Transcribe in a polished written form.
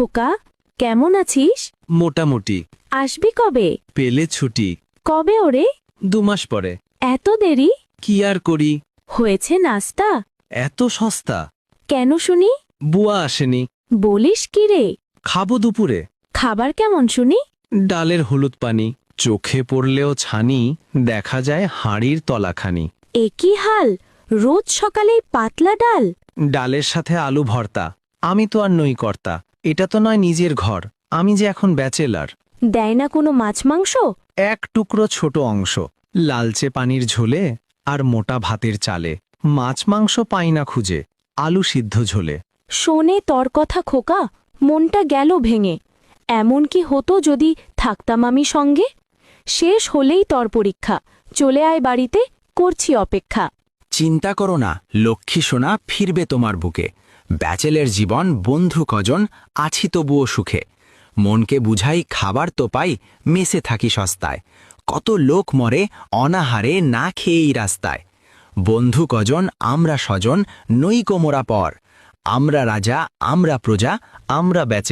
খোকা, কেমন আছিস? মোটামুটি। আসবি কবে? পেলে ছুটি। কবে ওরে? 2 মাস পরে। এত দেরি? কি আর করি। হয়েছে নাস্তা? এত সস্তা। কেন শুনি? বুয়া আসেনি। বলিস কি রে? খাবো দুপুরে। খাবার কেমন শুনি? ডালের হলুদ পানি। চোখে পড়লেও ছানি, দেখা যায় হাঁড়ির তলাখানি। এ কি হাল! রোজ সকালেই পাতলা ডাল? ডালের সাথে আলু ভর্তা। আমি তো আর নই কর্তা। এটা তো নয় নিজের ঘর। আমি যে এখন ব্যাচেলার। দেয় না কোনো মাছ মাংস? এক টুকরো ছোট অংশ। লালচে পানির ঝোলে আর মোটা ভাতের চালে। মাছ মাংস পাই না খুঁজে, আলু সিদ্ধ ঝোলে। শোনে তোর কথা খোকা, মনটা গেল ভেঙে। এমন কি হতো যদি থাকতাম আমি সঙ্গে? শেষ হলেই তোর পরীক্ষা, চলে আয় বাড়িতে, করছি অপেক্ষা। চিন্তা করো না, লক্ষ্মী সোনা ফিরবে তোমার বুকে। ব্যাচেলের জীবন, বন্ধু কজন, আছি তবুও সুখে। মনকে বুঝাই, খাবার তো পাই, মেসে থাকি সস্তায়। কত লোক মরে অনাহারে না খেয়েই রাস্তায়। বন্ধু কজন, আমরা স্বজন, নই কোমরা পর। আমরা রাজা, আমরা প্রজা, আমরা ব্যাচেল।